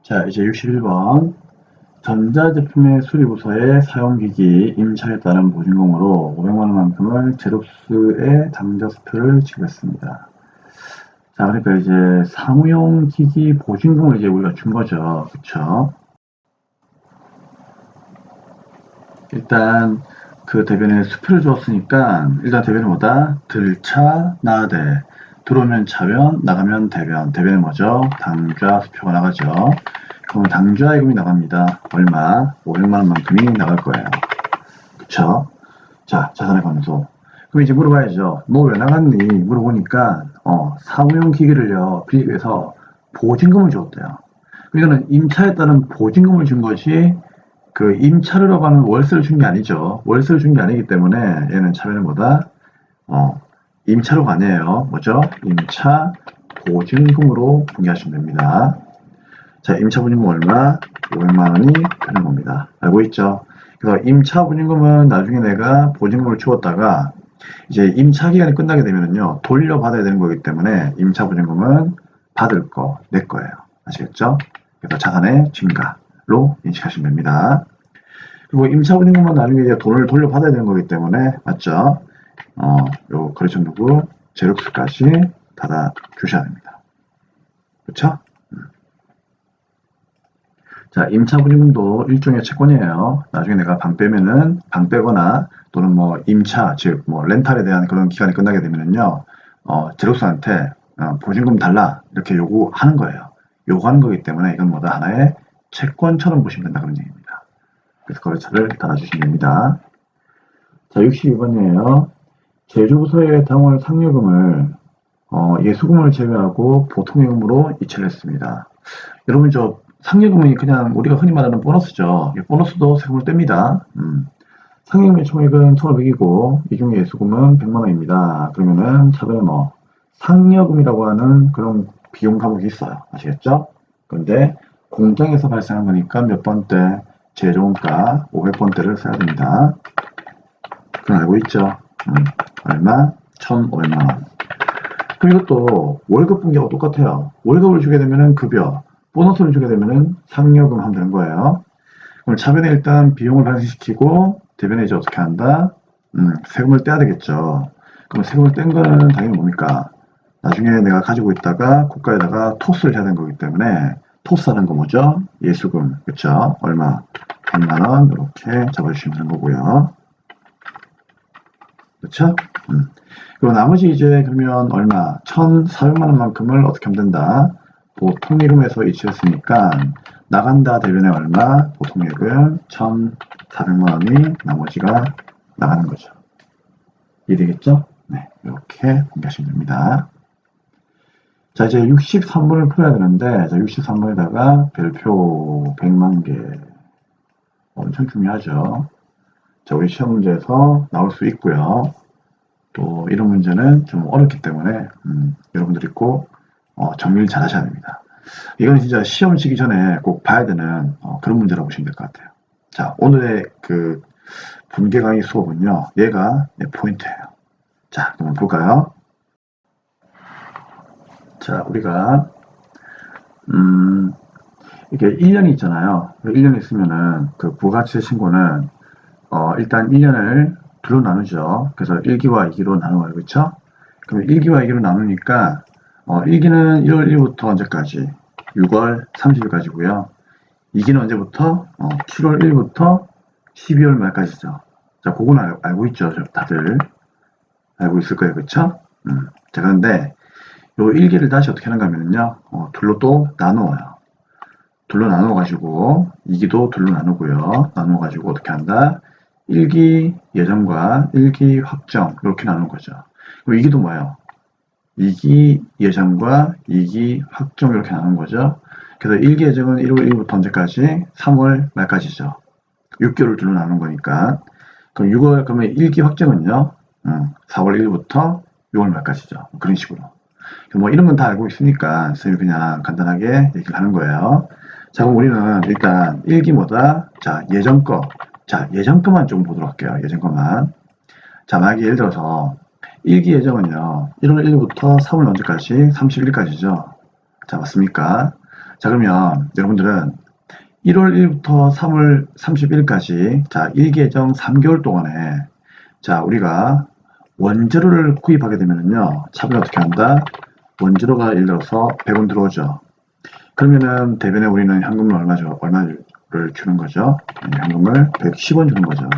자, 이제 61번. 전자제품의 수리부서에 사용기기 임차에 따른 보증금으로 500만원만큼을 제롭스의 당좌수표를 지급했습니다. 자, 그러니까 이제 사무용 기기 보증금을 이제 우리가 준 거죠. 그쵸? 일단 그 대변에 수표를 주었으니까 일단 대변이 뭐다? 들차, 나대. 들어오면 차변, 나가면 대변. 대변이 뭐죠? 당좌수표가 나가죠. 그럼 당좌예금이 나갑니다. 얼마? 500만원만큼이 나갈 거예요. 그쵸? 자, 자산의 감소. 그럼 이제 물어봐야죠. 너 왜 나갔니? 물어보니까 사무용 기기를요 빌리기 위해서 보증금을 줬대요. 이거는 임차에 따른 보증금을 준 것이 그 임차료라고 하는 월세를 준 게 아니죠. 월세를 준 게 아니기 때문에 얘는 차변은 뭐다? 임차료가 아니에요. 뭐죠? 임차 보증금으로 분개하시면 됩니다. 자, 임차 보증금 얼마? 500만원이 되는 겁니다. 알고 있죠? 그래서 임차 보증금은 나중에 내가 보증금을 주었다가 이제 임차 기간이 끝나게 되면은요, 돌려받아야 되는 거기 때문에 임차 보증금은 받을 거, 내 거예요. 아시겠죠? 그래서 자산의 증가로 인식하시면 됩니다. 그리고 임차 보증금은 나중에 이제 돈을 돌려받아야 되는 거기 때문에, 맞죠? 요 거래처 누구? 제록스까지 받아 주셔야 됩니다. 그쵸? 자, 임차 보증금도 일종의 채권이에요. 나중에 내가 방 빼면은, 방 빼거나 또는 뭐 임차, 즉 뭐 렌탈에 대한 그런 기간이 끝나게 되면은요, 제록스한테 보증금 달라 이렇게 요구하는 거예요. 요구하는 거기 때문에 이건 뭐다? 하나의 채권처럼 보시면 된다 그런 얘기입니다. 그래서 거래처를 달아주시면 됩니다. 자, 62번이에요. 제조부서의 당월 상여금을 예수금을 제외하고 보통예금으로 이체를 했습니다. 여러분 저 상여금이 그냥 우리가 흔히 말하는 보너스죠. 보너스도 세금을 뗍니다. 상여금의 총액은 1,500이고 이 중에 예수금은 100만원입니다. 그러면은 차변에 뭐 상여금이라고 하는 그런 비용 과목이 있어요. 아시겠죠? 그런데 공장에서 발생한 거니까 몇 번대? 제조원가 500번대를 써야 됩니다. 그건 알고 있죠? 얼마? 1,500만원. 그럼 이것도 월급 분기하고 똑같아요. 월급을 주게 되면은 급여, 보너스를 주게 되면은 상여금 하면 되는 거예요. 그럼 차변에 일단 비용을 발생시키고 대변에 이제 어떻게 한다? 세금을 떼야 되겠죠. 그럼 세금을 뗀 거는 당연히 뭡니까? 나중에 내가 가지고 있다가 국가에다가 토스를 해야 되는 거기 때문에 토스하는 거 뭐죠? 예수금, 그쵸? 얼마? 100만원 이렇게 잡아주시면 되는 거고요. 그쵸? 그리고 나머지 이제 그러면 얼마? 1,400만원만큼을 어떻게 하면 된다? 보통예금에서 이체했으니까 나간다 대변에 얼마? 보통예금 1,400만원이 나머지가 나가는 거죠. 이해되겠죠? 네, 이렇게 공개하시면 됩니다. 자, 이제 63번을 풀어야 되는데, 자, 63번에다가 별표 100만 개. 엄청 중요하죠. 자, 우리 시험 문제에서 나올 수 있고요. 또 이런 문제는 좀 어렵기 때문에 여러분들이 꼭 정리를 잘 하셔야 됩니다. 이건 진짜 시험 치기 전에 꼭 봐야 되는 그런 문제라고 보시면 될 것 같아요. 자, 오늘의 그 분계 강의 수업은요, 얘가 포인트예요. 자, 한번 볼까요? 자, 우리가 이게 1년이 있잖아요. 1년이 있으면은 그 부가가치 신고는 일단 1년을 둘로 나누죠. 그래서 1기와 2기로 나누어요. 그렇죠? 그럼 1기와 2기로 나누니까 1기는 1월 1일부터 언제까지? 6월 30일까지고요. 2기는 언제부터? 7월 1일부터 12월 말까지죠. 자, 그건 알고 있죠. 다들 알고 있을 거예요. 그렇죠? 자, 그런데 요 1기를 다시 어떻게 하는가 하면요. 둘로 또 나누어요. 둘로 나누어 가지고 2기도 둘로 나누고요. 나누어 가지고 어떻게 한다? 1기 예정과 1기 확정 이렇게 나누는 거죠. 그럼 2기도 뭐예요? 2기 예정과 2기 확정 이렇게 나누는 거죠. 그래서 1기 예정은 1월 1일부터 언제까지? 3월 말까지죠. 6개월을 둘로 나누는 거니까. 그럼 6월 그러면 1기 확정은요? 4월 1일부터 6월 말까지죠. 그런 식으로. 뭐 이런 건 다 알고 있으니까 선생님이 그냥 간단하게 얘기를 하는 거예요. 자, 그럼 우리는 일단 1기 뭐다? 자, 예전 거. 자, 예전 거만 좀 보도록 할게요. 예전 거만. 자, 만약에 예를 들어서 1기 예정은요. 1월 1일부터 3월 언제까지? 31일까지죠. 자, 맞습니까? 자, 그러면 여러분들은 1월 1일부터 3월 30일까지 자, 1계정 3개월 동안에 자, 우리가 원재료를 구입하게 되면은요, 차분히 어떻게 한다? 원재료가 예를 들어서 100원 들어오죠. 그러면은 대변에 우리는 현금을 얼마를 주는 거죠? 현금을 110원 주는 거죠.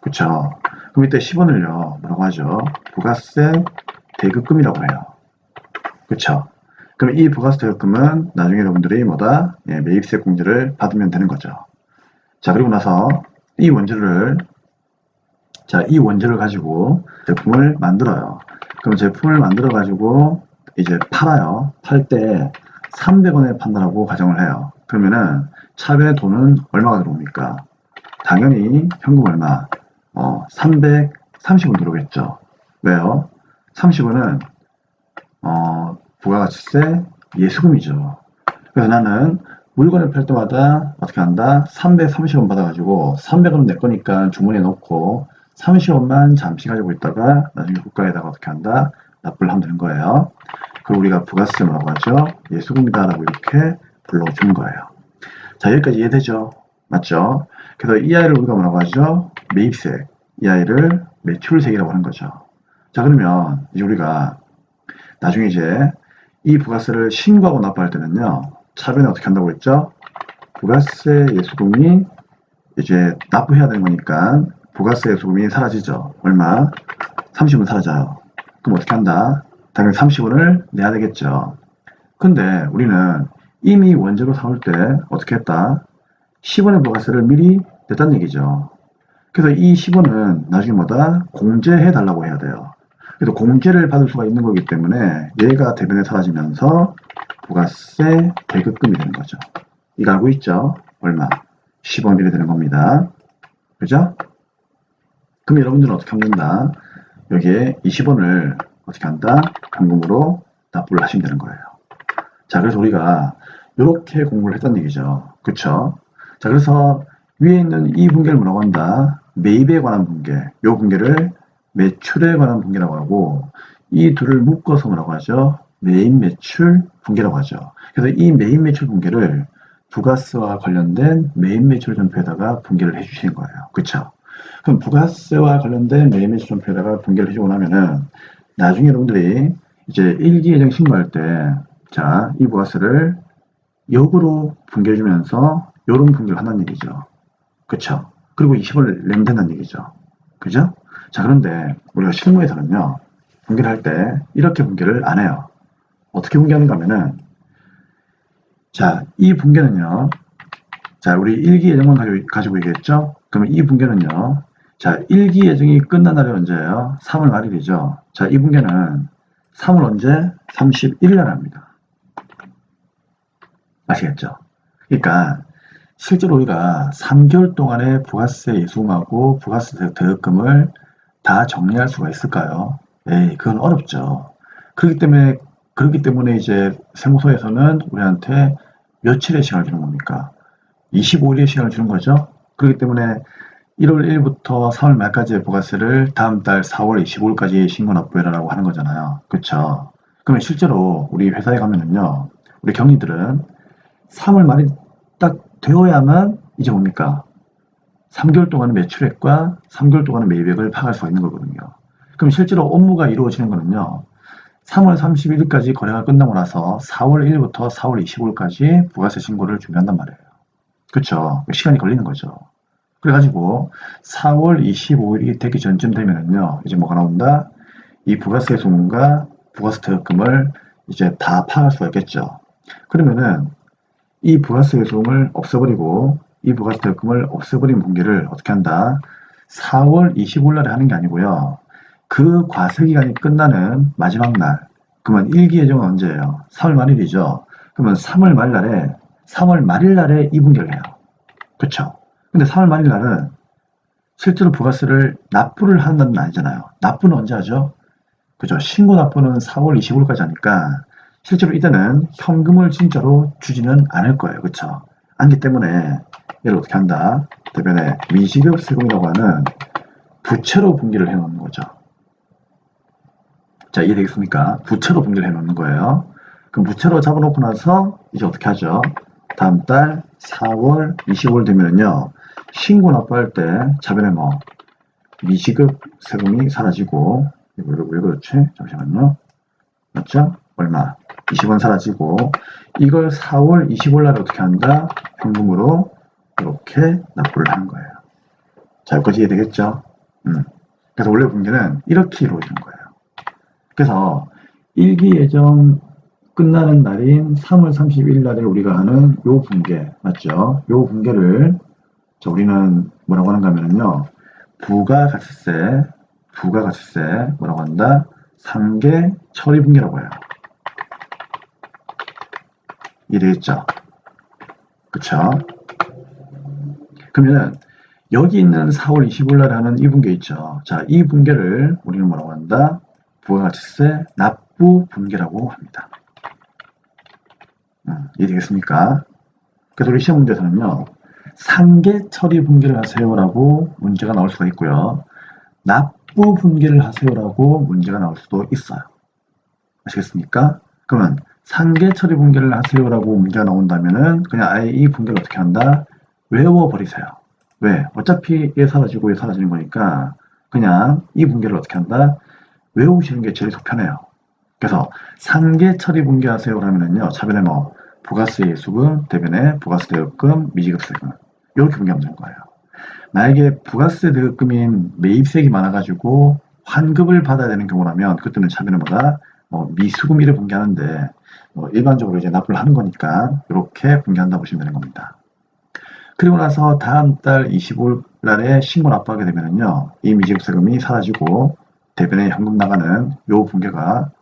그쵸? 그럼 이때 10원을요, 뭐라고 하죠? 부가세 대급금이라고 해요. 그쵸? 그럼 이 부가세 대급금은 나중에 여러분들이 뭐다? 예, 매입세 공제를 받으면 되는 거죠. 자, 그리고 나서 이 원재료를 가지고 제품을 만들어요. 그럼 제품을 만들어 가지고 이제 팔아요. 팔 때 300원에 판다라고 가정을 해요. 그러면은 차변의 돈은 얼마가 들어옵니까? 당연히 현금 얼마? 330원 들어오겠죠. 왜요? 30원은 부가가치세 예수금이죠. 그래서 나는 물건을 팔 때마다 어떻게 한다? 330원 받아가지고 300원은 내 거니까 주머니에 넣고 30원만 잠시 가지고 있다가 나중에 국가에다가 어떻게 한다? 납부를 하면 되는 거예요. 그리고 우리가 부가세 뭐라고 하죠? 예수금이다라고 이렇게 불러주는 거예요. 자, 여기까지 이해되죠? 맞죠? 그래서 이 아이를 우리가 뭐라고 하죠? 매입세. 이 아이를 매출세이라고 하는 거죠. 자, 그러면 이제 우리가 나중에 이제 이 부가세를 신고하고 납부할 때는요, 차변에 어떻게 한다고 했죠? 부가세 예수금이 이제 납부해야 되는 거니까 부가세 예수금이 사라지죠. 얼마? 30원 사라져요. 그럼 어떻게 한다? 당연히 30원을 내야 되겠죠. 근데 우리는 이미 원재료 사올 때 어떻게 했다? 10원의 부가세를 미리 냈다는 얘기죠. 그래서 이 10원은 나중에 뭐다? 공제해 달라고 해야 돼요. 그래서 공제를 받을 수가 있는 거기 때문에 얘가 대변에 사라지면서 부가세 대급금이 되는 거죠. 이거 알고 있죠? 얼마? 10원 이렇게 되는 겁니다. 그죠? 그럼 여러분들은 어떻게 하면 된다? 여기에 20원을 어떻게 한다? 현금으로 납부를 하시면 되는 거예요. 자, 그래서 우리가 이렇게 공부를 했다는 얘기죠. 그쵸? 자, 그래서 위에 있는 이 분계를 뭐라고 한다? 매입에 관한 분계. 이 분계를 매출에 관한 분계라고 하고, 이 둘을 묶어서 뭐라고 하죠? 매입 매출 분계라고 하죠. 그래서 이 매입 매출 분계를 부가세와 관련된 매입 매출 전표에다가 분계를 해주시는 거예요. 그쵸? 그럼 부가세와 관련된 매입 매출 전표에다가 분계를 해주고 나면은 나중에 여러분들이 이제 일기예정 신고할 때, 자, 이 부가세를 역으로 분개해주면서 요런 분개를 한다는 얘기죠. 그쵸? 그리고 20원을 내면 된다는 얘기죠. 그죠? 자, 그런데 우리가 실무에서는요, 분개를 할 때 이렇게 분개를 안 해요. 어떻게 분개하는가 하면은, 자, 이 분개는요, 자, 우리 일기 예정만 가지고 얘기했죠? 그러면 이 분개는요, 자, 일기 예정이 끝난 날이 언제예요? 3월 말일이죠. 자, 이 분개는 3월 언제? 31일 날 합니다. 아시겠죠? 그러니까 실제로 우리가 3개월 동안의 부가세 예수금하고 부가세 대입금을 다 정리할 수가 있을까요? 에이, 그건 어렵죠. 그렇기 때문에 이제 세무서에서는 우리한테 며칠의 시간을 주는 겁니까? 25일의 시간을 주는 거죠. 그렇기 때문에 1월 1일부터 3월 말까지의 부가세를 다음 달 4월 25일까지 신고 납부해라라고 하는 거잖아요. 그렇죠? 그러면 실제로 우리 회사에 가면은요, 우리 경리들은 3월 말이 딱 되어야만 이제 뭡니까? 3개월 동안의 매출액과 3개월 동안의 매입액을 파악할 수가 있는 거거든요. 그럼 실제로 업무가 이루어지는 거는요, 3월 31일까지 거래가 끝나고 나서 4월 1일부터 4월 25일까지 부가세 신고를 준비한단 말이에요. 그쵸? 시간이 걸리는 거죠. 그래가지고 4월 25일이 되기 전쯤 되면은요, 이제 뭐가 나온다? 이 부가세 소문과 부가세 대입금을 이제 다 파악할 수가 있겠죠. 그러면은 이 부가세 소금을 없애버리고 이 부가세 대입금을 없애버린 분기를 어떻게 한다? 4월 25일 날에 하는 게 아니고요. 그 과세기간이 끝나는 마지막 날, 그러면 일기 예정은 언제예요? 3월 말일이죠. 그러면 3월 말일 날에 이 분기를 해요. 그쵸? 근데 3월 말일 날은 실제로 부가세를 납부를 한다는 건 아니잖아요. 납부는 언제 하죠? 그죠? 신고 납부는 4월 25일까지 하니까 실제로 이때는 현금을 진짜로 주지는 않을 거예요. 그쵸? 않기 때문에 얘를 어떻게 한다? 대변에 미지급 세금이라고 하는 부채로 분기를 해놓는 거죠. 자, 이해되겠습니까? 부채로 분기를 해놓는 거예요. 그 무채로 잡아놓고 나서 이제 어떻게 하죠? 다음 달 4월 25일 되면은요, 신고 납부할 때 차변에 뭐 미지급 세금이 사라지고, 이거 왜 그렇지? 잠시만요. 맞죠? 얼마? 20원 사라지고, 이걸 4월 25일 날 어떻게 한다? 현금으로 이렇게 납부를 하는 거예요. 자, 여기까지 이해되겠죠? 그래서 원래 분기는 이렇게 이루어지는 거예요. 그래서 일기 예정 끝나는 날인 3월 31일 날에 우리가 하는 요 분계, 맞죠? 요 분계를 우리는 뭐라고 하는가 하면요, 부가가치세 뭐라고 한다? 상계 처리 분계라고 해요. 이해되겠죠? 그쵸? 그러면 여기 있는 4월 25일 날 하는 이 분계 있죠? 자, 이 분계를 우리는 뭐라고 한다? 부가가치세 납부 분계라고 합니다. 이해되겠습니까? 그래서 우리 시험 문제에서는요, 상계 처리 분계를 하세요라고 문제가 나올 수가 있고요, 납부 분계를 하세요라고 문제가 나올 수도 있어요. 아시겠습니까? 그러면 상계 처리 분계를 하세요라고 문제가 나온다면은 그냥 아예 이 분계를 어떻게 한다? 외워버리세요. 왜? 어차피 얘 사라지고 얘 사라지는 거니까 그냥 이 분계를 어떻게 한다? 외우시는 게 제일 속편해요. 그래서 상계 처리 분계 하세요 그러면은요, 차변에 뭐 부가세 예수금, 대변에 부가세 대여금, 미지급세금 이렇게 분계하면 되는 거예요. 만약에 부가세 대여금인 매입세액이 많아가지고 환급을 받아야 되는 경우라면 그때는 차변에 뭐다? 미수금 이를 분계하는데 일반적으로 이제 납부를 하는 거니까 이렇게 분계한다 보시면 되는 겁니다. 그리고 나서 다음 달 25일 날에 신고 납부하게 되면은요, 이 미지급세금이 사라지고 대변에 현금 나가는 요 분계가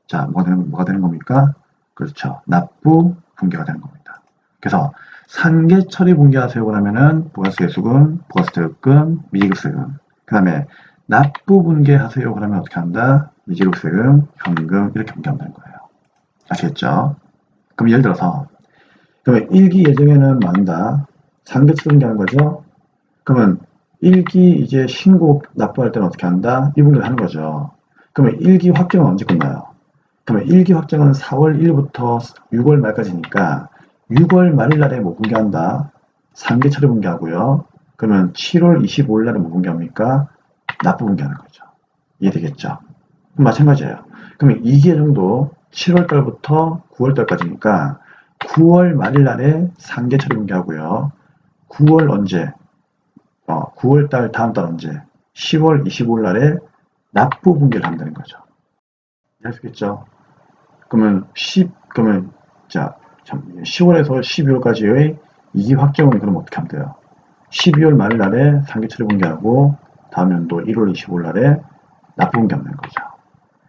자, 뭐가 되는 겁니까? 그렇죠. 납부 분계가 되는 겁니다. 그래서 상계 처리 분계하세요 그러면은 부가세 예수금, 부가세 대여금, 미지급세금. 그 다음에 납부 분계하세요 그러면 어떻게 한다? 미지급세금, 현금 이렇게 분계하면 되는 거예요. 아시겠죠? 그럼 예를 들어서 그러면 일기 예정에는 많다. 상계 처리 분계하는 거죠. 그러면 일기 이제 신고 납부할 때는 어떻게 한다? 이 분계를 하는 거죠. 그러면 일기 확정은 언제 끝나요? 그러면 일기 확정은 4월 1일부터 6월 말까지니까 6월 말일 날에 뭐 분계한다? 상계 처리 분계하고요. 그러면 7월 25일 날에 뭐 분계합니까? 납부 분계하는 거죠. 이해되겠죠? 그럼 마찬가지예요. 그러면 2개 정도 7월 달부터 9월 달까지니까 9월 말일 날에 상계 처리 분계하고요. 9월 언제? 9월 달 다음 달 언제? 10월 25일 날에 납부 분계를 하면 되는 거죠. 이해하시겠죠? 그러면 10월에서 12월까지의 이기 확정은 그럼 어떻게 하면 돼요? 12월 말 날에 상계처리 분계하고 다음 연도 1월 25일 날에 납부 분계하면 되는 거죠.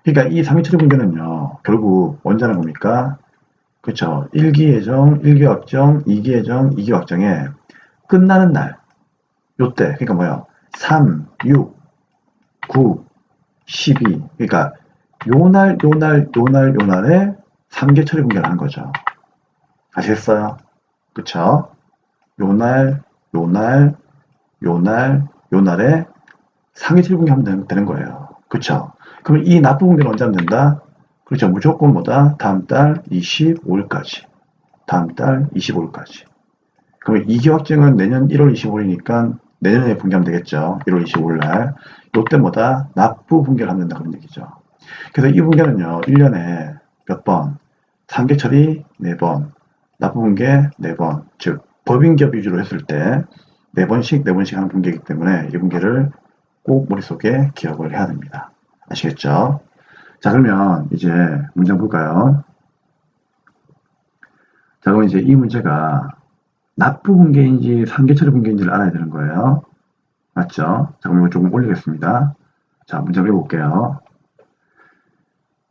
그러니까 이 상계처리 분계는요, 결국 언제 하는 겁니까? 그렇죠. 1기 예정, 1기 확정, 2기 예정, 2기 확정에 끝나는 날, 요때, 그러니까 뭐야? 3, 6, 9, 12, 그러니까 요날에 상계 처리 분계를 하는 거죠. 아시겠어요? 그쵸? 요날에 상계 처리 분계하면 되는 거예요. 그쵸? 그럼 이 납부 분계는 언제 하면 된다? 그렇죠. 무조건 뭐다? 다음 달 25일까지. 그러면 이기 확정은 내년 1월 25일이니까 내년에 분계하면 되겠죠. 1월 25일 날. 요때 뭐다? 납부 분계를 하면 된다. 그런 얘기죠. 그래서 이 분계는요, 1년에 몇 번? 상계 처리 4번, 납부 분계 4번, 즉 법인기업 위주로 했을 때 4번씩 하는 분계이기 때문에 이 분계를 꼭 머릿속에 기억을 해야 됩니다. 아시겠죠? 자, 그러면 이제 문제 볼까요? 자, 그럼 이제 이 문제가 납부 분계인지 상계 처리 분계인지를 알아야 되는 거예요. 맞죠? 자, 그럼 이거 조금 올리겠습니다. 자, 문제 해볼게요.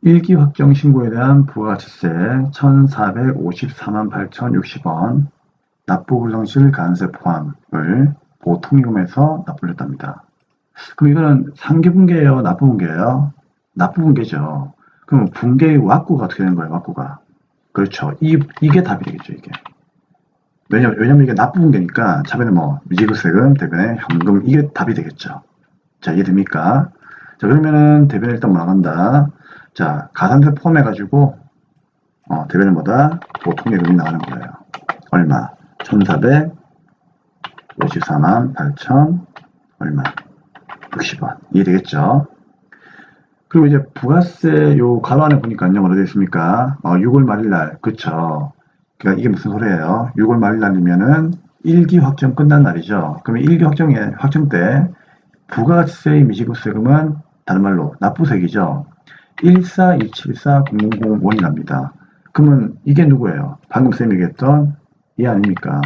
일기 확정 신고에 대한 부가가치세 1,454만 8,060원 납부 불성실 간세 포함을 보통임금에서 납부를 했답니다. 그럼 이거는 상계 분계예요? 납부 분계예요? 납부 분계죠. 그럼 분계의 왁구가 어떻게 되는 거예요? 왁구가. 그렇죠. 이게 답이 되겠죠. 이게. 왜냐면 이게 납부 분계니까 차변에 뭐 미지급세금, 대변에 현금 이게 답이 되겠죠. 자, 이해됩니까? 자, 그러면은 대변에 일단 뭐 나간다. 자, 가산세 포함해가지고 대변은 뭐다? 보통 예금이 나가는 거예요. 얼마? 1454만 8천 얼마? 60원. 이해되겠죠? 그리고 이제 부가세 요 괄호 안에 보니까요. 뭐라 되어 있습니까? 6월 말일날. 그쵸? 그러니까 이게 무슨 소리예요? 6월 말일날이면은 1기 확정 끝난 날이죠. 그러면 1기 확정 때 부가세의 미지급세금은 다른 말로 납부세액이죠. 142740001납니다. 그러면 이게 누구예요? 방금 쌤이 얘기했던 이 아닙니까?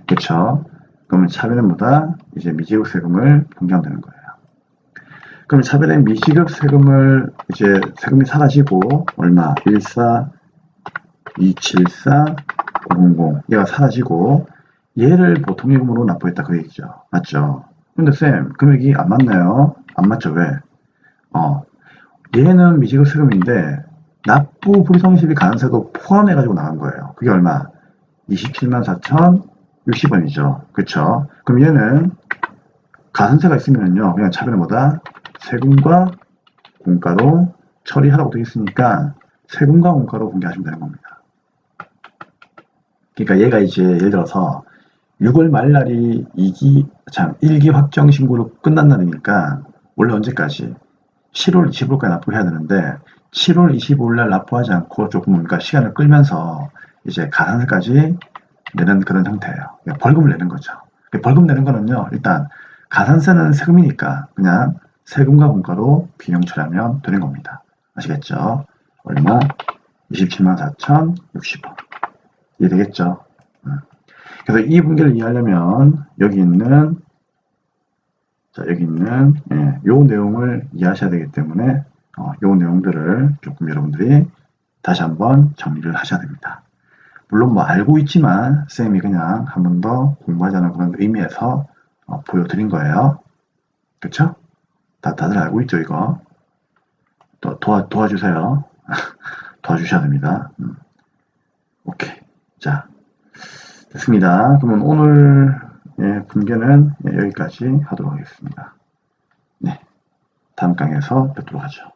그쵸? 그러면 차변은 뭐다? 이제 미지급세금을 분기하면 되는 거예요. 그럼 차별의 미지급 세금을 이제 세금이 사라지고 얼마? 14274,000 얘가 사라지고 얘를 보통예금으로 납부했다 그 얘기죠. 맞죠? 근데 쌤 금액이 안 맞나요? 안 맞죠? 왜? 얘는 미지급 세금인데 납부 불성실비 가능세도 포함해가지고 나간 거예요. 그게 얼마? 274,060원이죠. 그쵸? 그럼 얘는 가산세가 있으면요 그냥 차별은 뭐다? 세금과 공가로 처리하라고 되어 있으니까 세금과 공가로 공개하시면 되는 겁니다. 그러니까 얘가 이제 예를 들어서 6월 말날이 1기 확정 신고로 끝난 날이니까 원래 언제까지? 7월 25일까지 납부해야 되는데 7월 25일날 납부하지 않고 조금 뭔가 시간을 끌면서 이제 가산세까지 내는 그런 형태예요. 그러니까 벌금을 내는 거죠. 벌금 내는 거는요 일단 가산세는 세금이니까 그냥 세금과 공가로 균형 처리하면 되는 겁니다. 아시겠죠? 얼마? 274,060원. 이해되겠죠? 그래서 이 분계를 이해하려면 여기 있는 요 내용을 이해하셔야 되기 때문에 요 내용들을 조금 여러분들이 다시 한번 정리를 하셔야 됩니다. 물론 뭐 알고 있지만 쌤이 그냥 한 번 더 공부하자는 그런 의미에서 보여드린 거예요. 그쵸? 다들 알고 있죠, 이거? 또 도와주세요. 도와주셔야 됩니다. 오케이. 자, 됐습니다. 그러면 오늘 분계는 여기까지 하도록 하겠습니다. 네. 다음 강의에서 뵙도록 하죠.